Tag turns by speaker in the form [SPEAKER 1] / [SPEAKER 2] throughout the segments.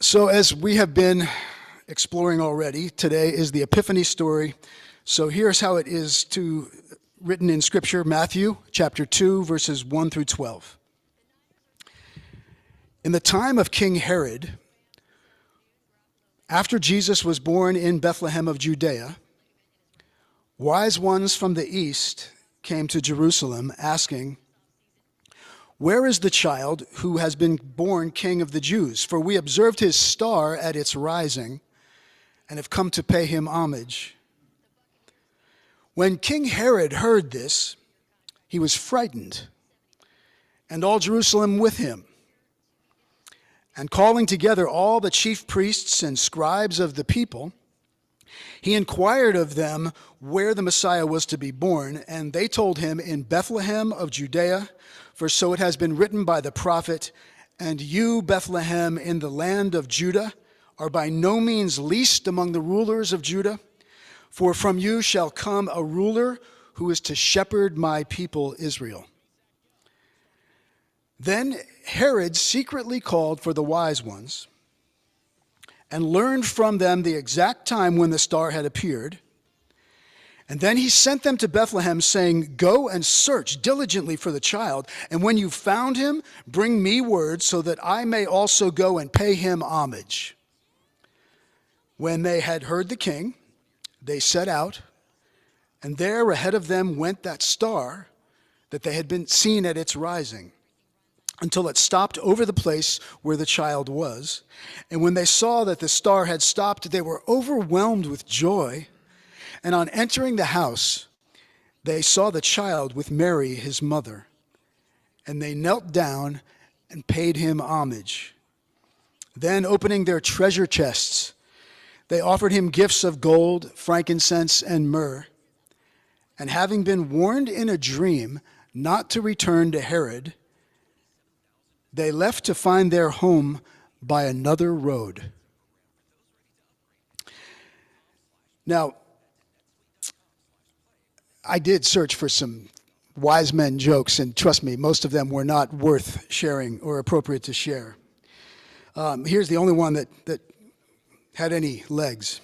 [SPEAKER 1] So as we have been exploring already, today is the Epiphany story. So here's how it is written in Scripture, Matthew chapter 2, verses 1 through 12. In the time of King Herod, after Jesus was born in Bethlehem of Judea, wise ones from the east came to Jerusalem asking, "Where is the child who has been born King of the Jews? For we observed his star at its rising and have come to pay him homage." When King Herod heard this, he was frightened, and all Jerusalem with him. And calling together all the chief priests and scribes of the people, he inquired of them where the Messiah was to be born, and they told him, "In Bethlehem of Judea, for so it has been written by the prophet, 'And you, Bethlehem, in the land of Judah, are by no means least among the rulers of Judah, for from you shall come a ruler who is to shepherd my people Israel.'" Then Herod secretly called for the wise ones and learned from them the exact time when the star had appeared. And then he sent them to Bethlehem, saying, "Go and search diligently for the child, and when you found him, bring me word so that I may also go and pay him homage." When they had heard the king, they set out, and there ahead of them went that star that they had been seen at its rising, until it stopped over the place where the child was. And when they saw that the star had stopped, they were overwhelmed with joy. And on entering the house, they saw the child with Mary, his mother. And they knelt down and paid him homage. Then, opening their treasure chests, they offered him gifts of gold, frankincense, and myrrh. And having been warned in a dream not to return to Herod, they left to find their home by another road. Now, I did search for some wise men jokes, and trust me, most of them were not worth sharing or appropriate to share. Here's the only one that had any legs.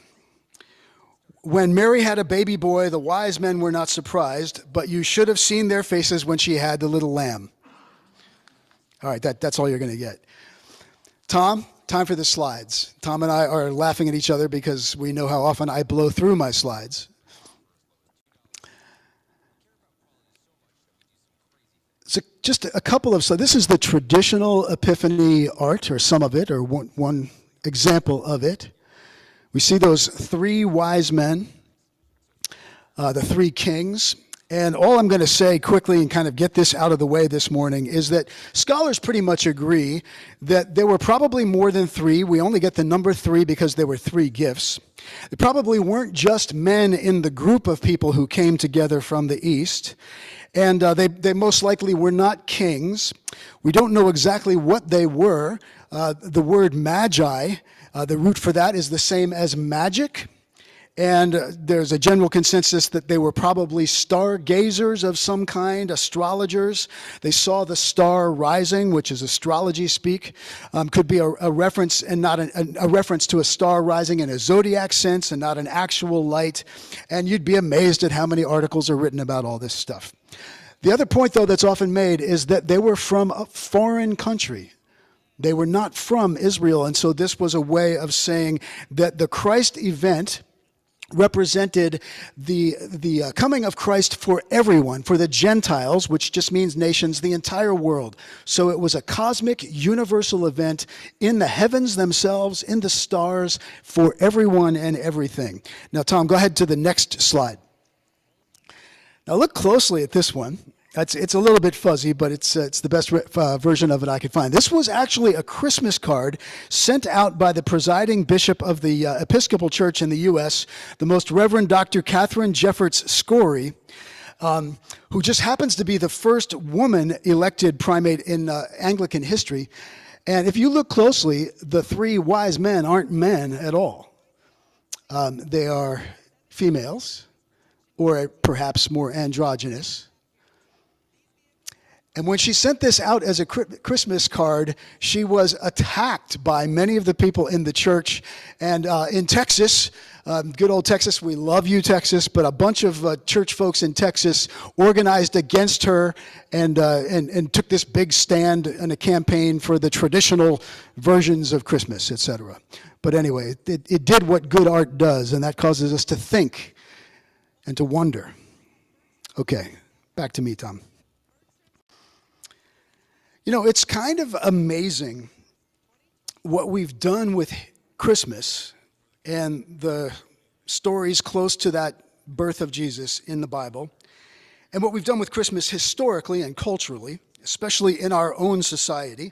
[SPEAKER 1] "When Mary had a baby boy, the wise men were not surprised, but you should have seen their faces when she had the little lamb." All right, that's all you're going to get. Tom, time for the slides. Tom and I are laughing at each other because we know how often I blow through my slides. So just a couple of slides. This is the traditional Epiphany art, or some of it, or one example of it. We see those three wise men, the three kings. And all I'm going to say quickly and kind of get this out of the way this morning is that scholars pretty much agree that there were probably more than three. We only get the number three because there were three gifts. They probably weren't just men in the group of people who came together from the east. And they most likely were not kings. We don't know exactly what they were. The word magi, the root for that is the same as magic. And there's a general consensus that they were probably stargazers of some kind, astrologers. They saw the star rising, which is astrology speak. Could be a reference, and not a reference to a star rising in a zodiac sense and not an actual light. And you'd be amazed at how many articles are written about all this stuff. The other point, though, that's often made is that they were from a foreign country. They were not from Israel, and so this was a way of saying that the Christ event represented the coming of Christ for everyone, for the Gentiles, which just means nations, the entire world. So it was a cosmic, universal event in the heavens themselves, in the stars, for everyone and everything. Now, Tom, go ahead to the next slide. Now, look closely at this one. It's a little bit fuzzy, but it's the best version of it I could find. This was actually a Christmas card sent out by the presiding bishop of the Episcopal Church in the U.S., the Most Reverend Dr. Catherine Jefferts Scory, who just happens to be the first woman elected primate in Anglican history. And if you look closely, the three wise men aren't men at all. They are females, or perhaps more androgynous. And when she sent this out as a Christmas card, she was attacked by many of the people in the church. And in Texas, good old Texas, we love you, Texas, but a bunch of church folks in Texas organized against her and took this big stand in a campaign for the traditional versions of Christmas, etc. But anyway, it did what good art does, and that causes us to think and to wonder. Okay, back to me, Tom. You know, it's kind of amazing what we've done with Christmas and the stories close to that birth of Jesus in the Bible, and what we've done with Christmas historically and culturally, especially in our own society.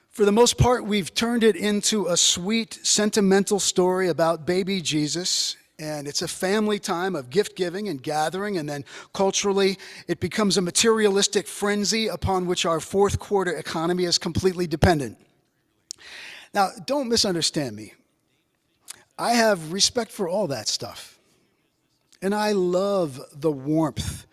[SPEAKER 1] For the most part, we've turned it into a sweet, sentimental story about baby Jesus. And it's a family time of gift-giving and gathering, and then culturally, it becomes a materialistic frenzy upon which our fourth quarter economy is completely dependent. Now, don't misunderstand me. I have respect for all that stuff. And I love the warmth,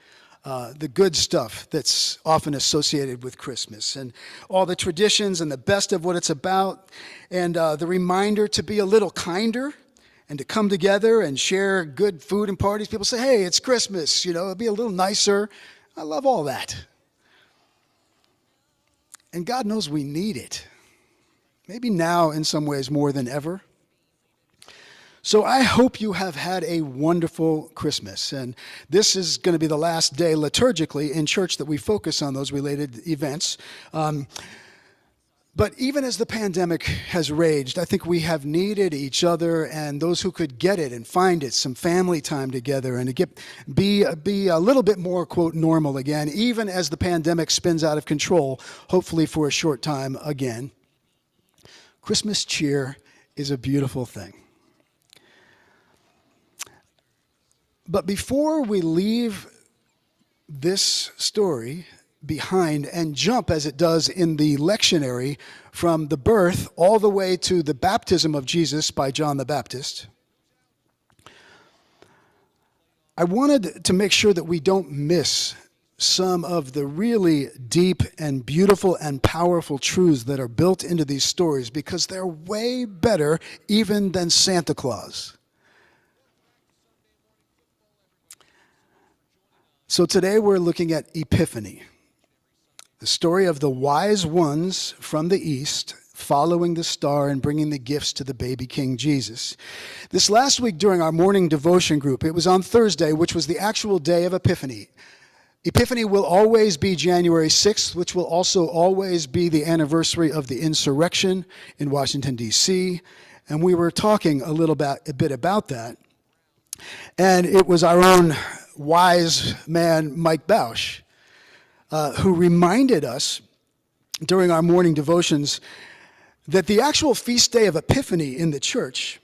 [SPEAKER 1] the good stuff that's often associated with Christmas, and all the traditions and the best of what it's about, and the reminder to be a little kinder, and to come together and share good food and parties. People say, hey, it's Christmas, you know, it'll be a little nicer. I love all that. And God knows we need it. Maybe now in some ways more than ever. So I hope you have had a wonderful Christmas. And this is going to be the last day liturgically in church that we focus on those related events. But even as the pandemic has raged, I think we have needed each other and those who could get it and find it, some family time together, and to be a little bit more, quote, normal again, even as the pandemic spins out of control, hopefully for a short time again. Christmas cheer is a beautiful thing. But before we leave this story behind and jump, as it does in the lectionary, from the birth all the way to the baptism of Jesus by John the Baptist, I wanted to make sure that we don't miss some of the really deep and beautiful and powerful truths that are built into these stories, because they're way better even than Santa Claus. So today we're looking at Epiphany, the story of the wise ones from the east following the star and bringing the gifts to the baby King Jesus. This last week during our morning devotion group, it was on Thursday, which was the actual day of Epiphany. Epiphany will always be January 6th, which will also always be the anniversary of the insurrection in Washington, D.C., and we were talking a bit about that. And it was our own wise man, Mike Bausch, who reminded us during our morning devotions that the actual feast day of Epiphany in the church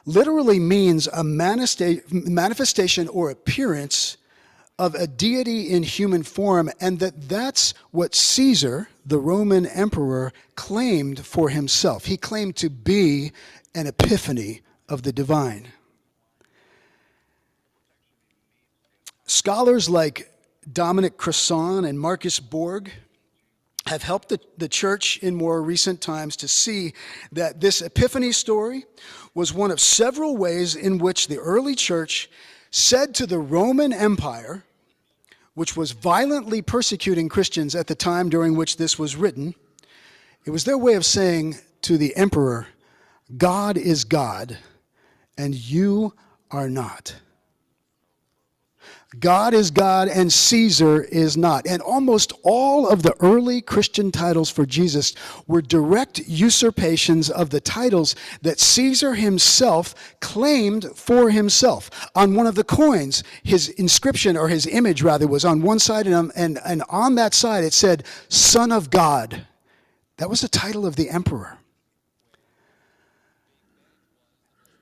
[SPEAKER 1] literally means a manifestation or appearance of a deity in human form, and that's what Caesar, the Roman emperor, claimed for himself. He claimed to be an epiphany of the divine. Scholars like Dominic Crossan and Marcus Borg have helped the church in more recent times to see that this Epiphany story was one of several ways in which the early church said to the Roman Empire, which was violently persecuting Christians at the time during which this was written, it was their way of saying to the emperor, God is God, and you are not. God is God and Caesar is not. And almost all of the early Christian titles for Jesus were direct usurpations of the titles that Caesar himself claimed for himself. On one of the coins, his inscription, or his image rather, was on one side, and on that side it said, Son of God. That was the title of the emperor.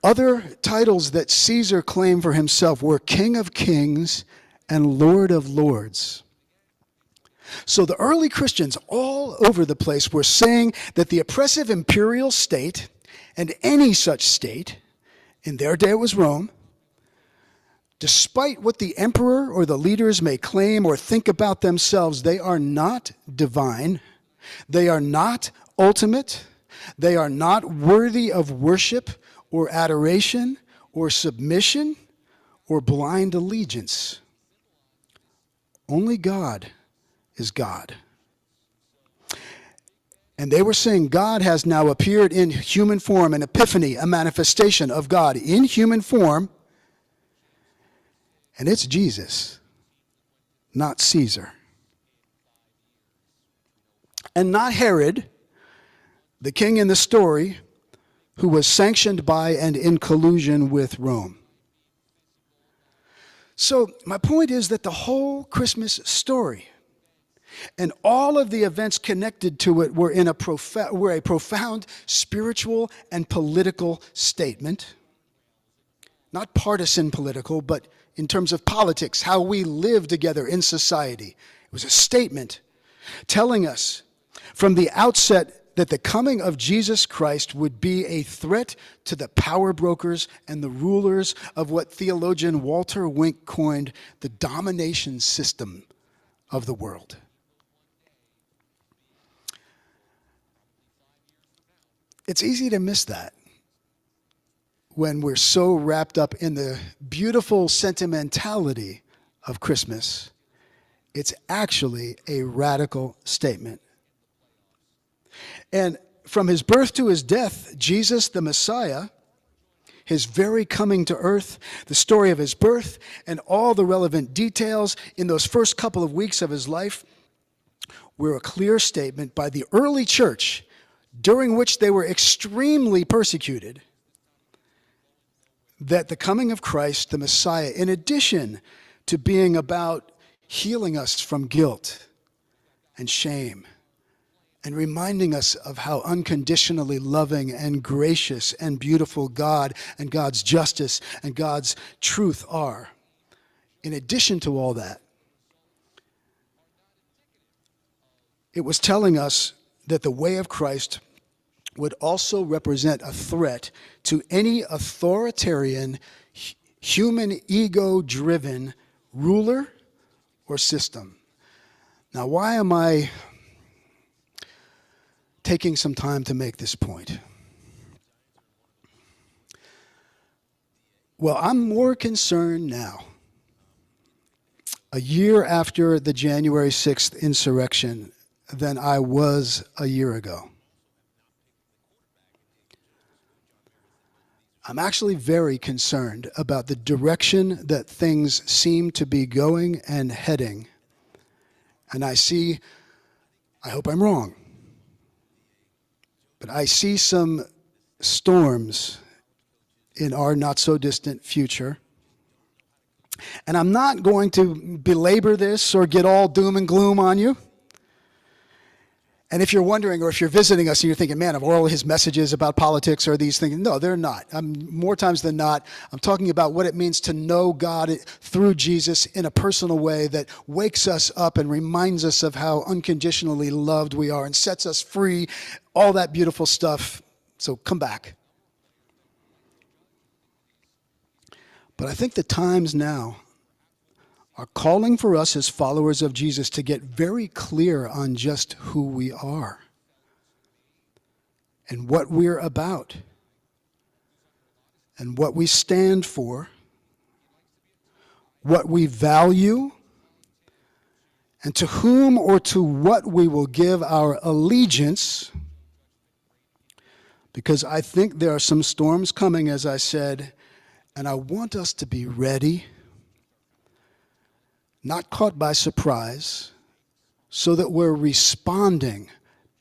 [SPEAKER 1] Other titles that Caesar claimed for himself were King of Kings and Lord of Lords. So the early Christians all over the place were saying that the oppressive imperial state, and any such state, in their day it was Rome, Despite what the emperor or the leaders may claim or think about themselves, they are not divine. They are not ultimate. They are not worthy of worship or adoration or submission or blind allegiance. Only God is God. And they were saying God has now appeared in human form, an epiphany, a manifestation of God in human form. And it's Jesus, not Caesar. And not Herod, the king in the story, who was sanctioned by and in collusion with Rome. So my point is that the whole Christmas story and all of the events connected to it were a profound spiritual and political statement. Not partisan political, but in terms of politics, how we live together in society. It was a statement telling us from the outset that the coming of Jesus Christ would be a threat to the power brokers and the rulers of what theologian Walter Wink coined the domination system of the world. It's easy to miss that when we're so wrapped up in the beautiful sentimentality of Christmas. It's actually a radical statement. And from his birth to his death, Jesus, the Messiah, his very coming to earth, the story of his birth, and all the relevant details in those first couple of weeks of his life were a clear statement by the early church, during which they were extremely persecuted, that the coming of Christ, the Messiah, in addition to being about healing us from guilt and shame and reminding us of how unconditionally loving and gracious and beautiful God and God's justice and God's truth are. In addition to all that, it was telling us that the way of Christ would also represent a threat to any authoritarian, human ego-driven ruler or system. Now, why am I taking some time to make this point? Well, I'm more concerned now, a year after the January 6th insurrection, than I was a year ago. I'm actually very concerned about the direction that things seem to be going and heading. And I hope I'm wrong, but I see some storms in our not-so-distant future. And I'm not going to belabor this or get all doom and gloom on you. And if you're wondering, or if you're visiting us and you're thinking, man, of all his messages about politics or these things, no, they're not. More times than not, I'm talking about what it means to know God through Jesus in a personal way that wakes us up and reminds us of how unconditionally loved we are and sets us free, all that beautiful stuff. So come back. But I think the times now are calling for us as followers of Jesus to get very clear on just who we are and what we're about and what we stand for, what we value, and to whom or to what we will give our allegiance, because I think there are some storms coming, as I said, and I want us to be ready, not caught by surprise, so that we're responding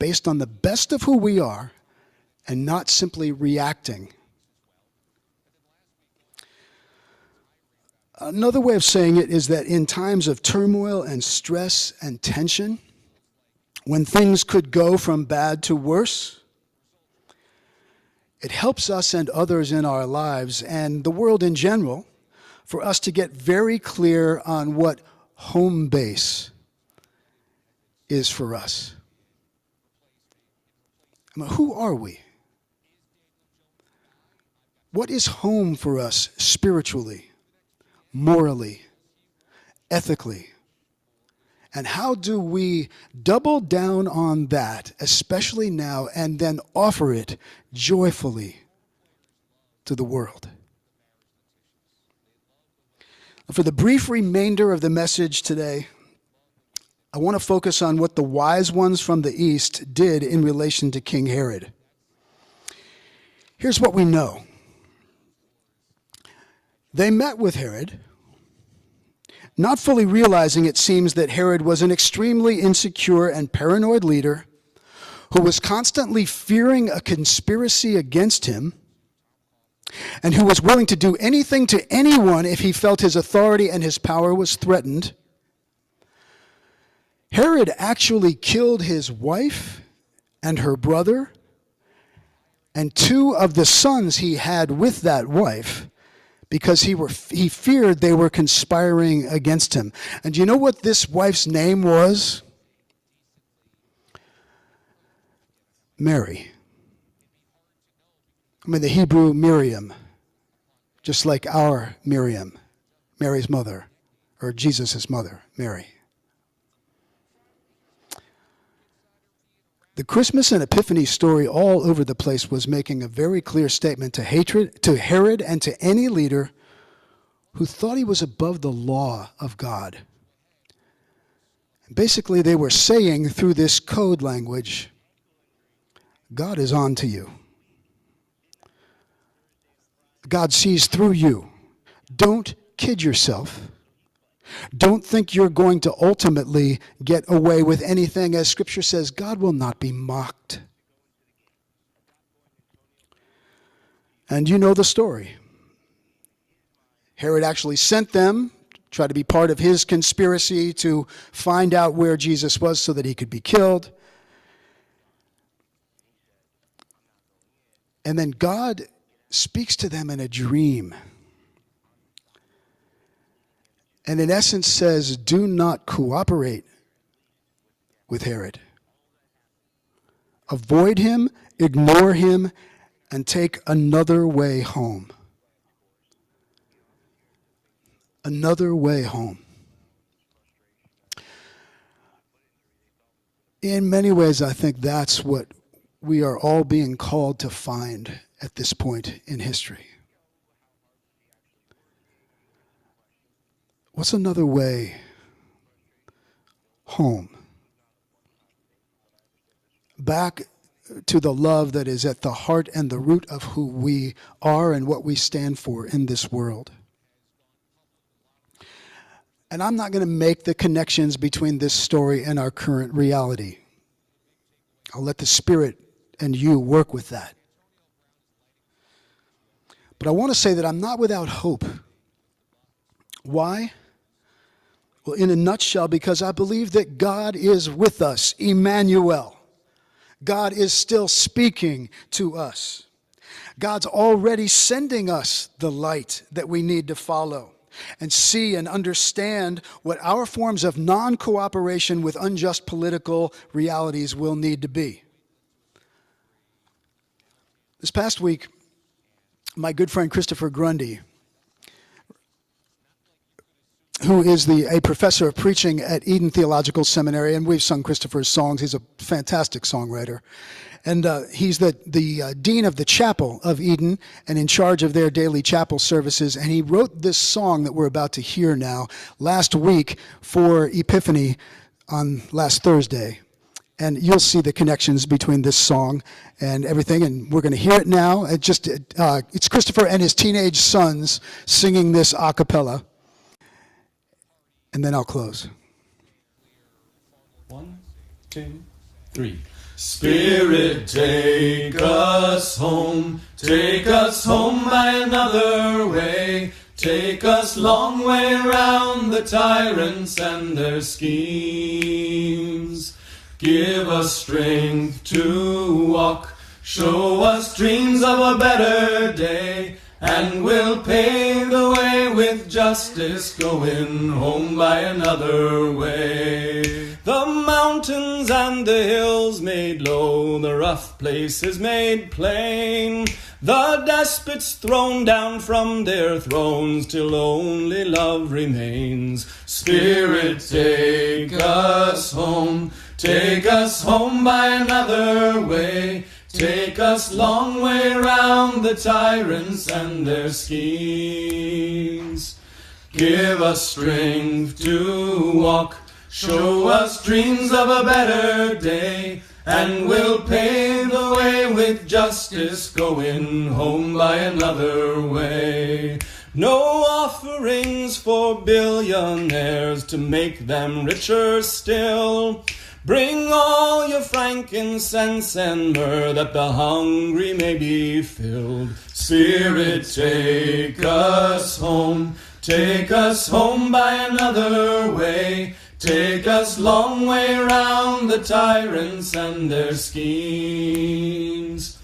[SPEAKER 1] based on the best of who we are and not simply reacting. Another way of saying it is that in times of turmoil and stress and tension, when things could go from bad to worse, it helps us and others in our lives and the world in general for us to get very clear on what home base is for us. I mean, who are we? What is home for us spiritually? morally, ethically? And how do we double down on that, especially now, and then offer it joyfully to the world? For the brief remainder of the message today, I want to focus on what the wise ones from the East did in relation to King Herod. Here's what we know. They met with Herod, not fully realizing, it seems, that Herod was an extremely insecure and paranoid leader who was constantly fearing a conspiracy against him and who was willing to do anything to anyone if he felt his authority and his power was threatened. Herod actually killed his wife and her brother and two of the sons he had with that wife because he feared they were conspiring against him. And do you know what this wife's name was? Mary. I mean, the Hebrew Miriam, just like our Miriam, Mary's mother, or Jesus' mother, Mary. The Christmas and Epiphany story all over the place was making a very clear statement to Herod and to any leader who thought he was above the law of God. And basically, they were saying through this code language, God is on to you. God sees through you. Don't kid yourself. Don't think you're going to ultimately get away with anything. As Scripture says, God will not be mocked. And you know the story. Herod actually sent them, try to be part of his conspiracy to find out where Jesus was so that he could be killed. And then God speaks to them in a dream. And in essence says, do not cooperate with Herod. Avoid him, ignore him, and take another way home. Another way home. In many ways, I think that's what we are all being called to find at this point in history. What's another way home? Back to the love that is at the heart and the root of who we are and what we stand for in this world. And I'm not going to make the connections between this story and our current reality. I'll let the Spirit and you work with that. But I want to say that I'm not without hope. Why? Well, in a nutshell, because I believe that God is with us, Emmanuel. God is still speaking to us. God's already sending us the light that we need to follow and see and understand what our forms of non-cooperation with unjust political realities will need to be. This past week, my good friend Christopher Grundy, who is a professor of preaching at Eden Theological Seminary, and we've sung Christopher's songs. He's a fantastic songwriter. And he's the dean of the chapel of Eden and in charge of their daily chapel services. And he wrote this song that we're about to hear now last week for Epiphany on last Thursday. And you'll see the connections between this song and everything. And we're going to hear it now. It's Christopher and his teenage sons singing this a cappella. And then I'll close.
[SPEAKER 2] 1, 2, 3. Spirit, take us home by another way. Take us long way round the tyrants and their schemes. Give us strength to walk, show us dreams of a better day, and we'll pave the way with justice, going home by another way. The mountains and the hills made low, the rough places made plain. The despots thrown down from their thrones till only love remains. Spirit, take us home. Take us home by another way. Take us long way round the tyrants and their schemes. Give us strength to walk. Show us dreams of a better day. And we'll pave the way with justice, going home by another way. No offerings for billionaires to make them richer still. Bring all your frankincense and myrrh that the hungry may be filled. Spirit, take us home. Take us home by another way. Take us long way round the tyrants and their schemes.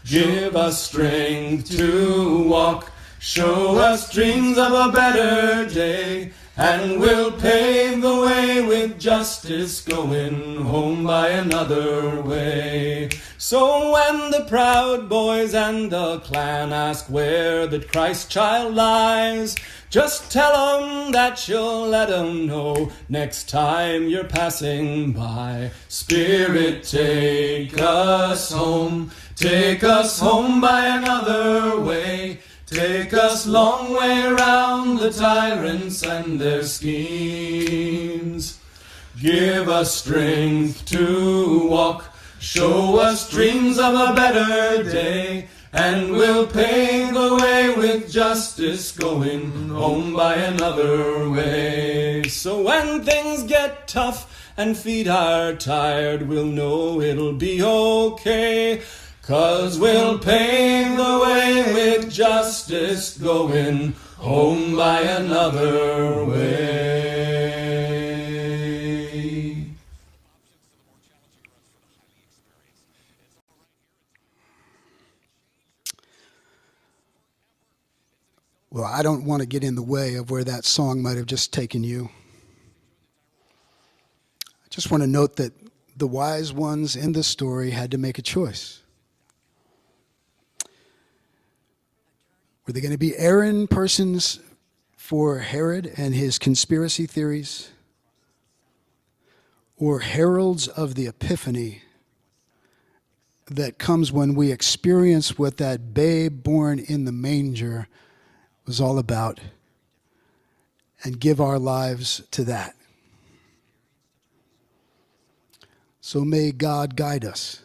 [SPEAKER 2] Give us strength to walk. Show us dreams of a better day. And we'll pave the way with justice, going home by another way. So when the Proud Boys and the Klan ask where the Christ child lies, just tell 'em that you'll let 'em know next time you're passing by. Spirit, take us home. Take us home by another way. Take us long way round the tyrants and their schemes. Give us strength to walk. Show us dreams of a better day. And we'll pave the way with justice, going home by another way. So when things get tough and feet are tired, we'll know it'll be okay. 'Cause we'll pave the way with justice, going home by another way.
[SPEAKER 1] Well, I don't want to get in the way of where that song might have just taken you. I just want to note that the wise ones in this story had to make a choice. Were they going to be errand persons for Herod and his conspiracy theories? Or heralds of the Epiphany that comes when we experience what that babe born in the manger was all about and give our lives to that? So may God guide us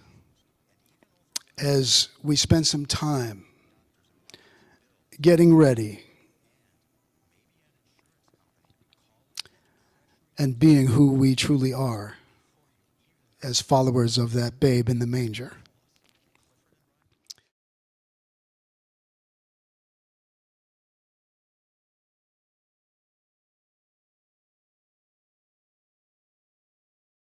[SPEAKER 1] as we spend some time getting ready and being who we truly are as followers of that babe in the manger.